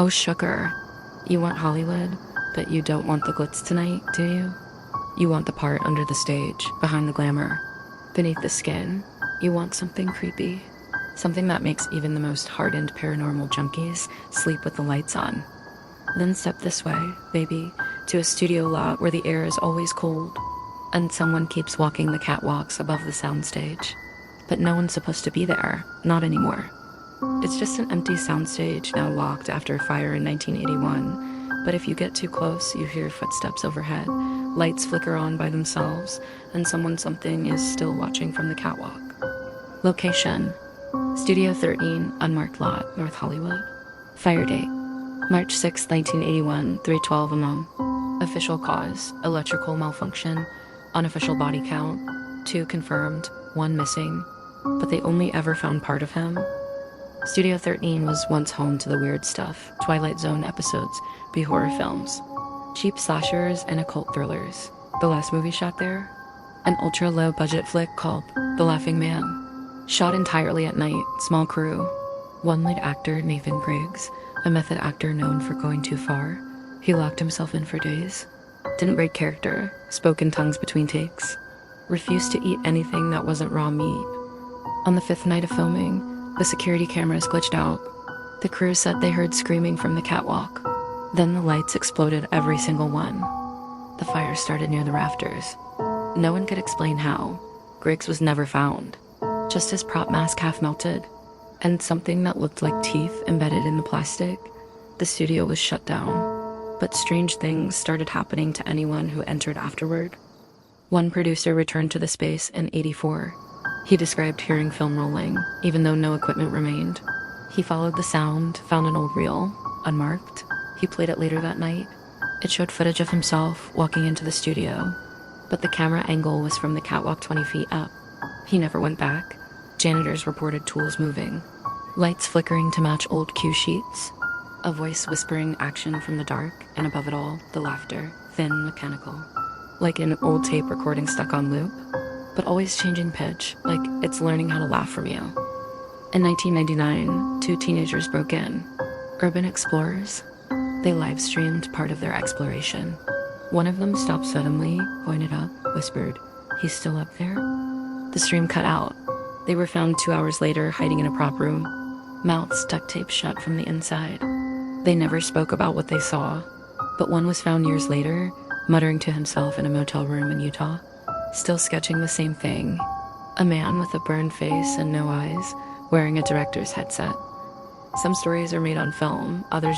Oh, sugar. You want Hollywood, but you don't want the glitz tonight, do you? You want the part under the stage, behind the glamour, beneath the skin. You want something creepy. Something that makes even the most hardened paranormal junkies sleep with the lights on. Then step this way, baby, to a studio lot where the air is always cold, and someone keeps walking the catwalks above the soundstage. But no one's supposed to be there, not anymore. It's just an empty soundstage now locked after a fire in 1981. But if you get too close, you hear footsteps overhead, lights flicker on by themselves, and something is still watching from the catwalk. Location: Studio 13, unmarked lot, North Hollywood. Fire date: March 6, 1981, 3:12 am. Official cause: electrical malfunction. Unofficial body count: 2 confirmed, 1 missing, but they only ever found part of him. Studio 13 was once home to the weird stuff, Twilight Zone episodes, B-horror films, cheap slashers, and occult thrillers. The last movie shot there? An ultra-low budget flick called The Laughing Man. Shot entirely at night, small crew. One lead actor, Nathan Griggs, a method actor known for going too far. He locked himself in for days. Didn't break character, spoke in tongues between takes. Refused to eat anything that wasn't raw meat. On the 5th night of filming, the security cameras glitched out. The crew said they heard screaming from the catwalk. Then the lights exploded, every single one. The fire started near the rafters. No one could explain how. Griggs was never found. Just his prop mask half melted, and something that looked like teeth embedded in the plastic. The studio was shut down. But strange things started happening to anyone who entered afterward. One producer returned to the space in '84. He described hearing film rolling, even though no equipment remained. He followed the sound, found an old reel, unmarked. He played it later that night. It showed footage of himself walking into the studio, but the camera angle was from the catwalk 20 feet up. He never went back. Janitors reported tools moving, lights flickering to match old cue sheets, a voice whispering action from the dark, and above it all, the laughter, thin, mechanical, like an old tape recording stuck on loop, but always changing pitch, like it's learning how to laugh from you. In 1999, 2 teenagers broke in. Urban explorers. They live-streamed part of their exploration. One of them stopped suddenly, pointed up, whispered, "He's still up there?" The stream cut out. They were found 2 hours later, hiding in a prop room, mouths duct taped shut from the inside. They never spoke about what they saw, but one was found years later, muttering to himself in a motel room in Utah, still sketching the same thing. A man with a burned face and no eyes, wearing a director's headset. Some stories are made on film, others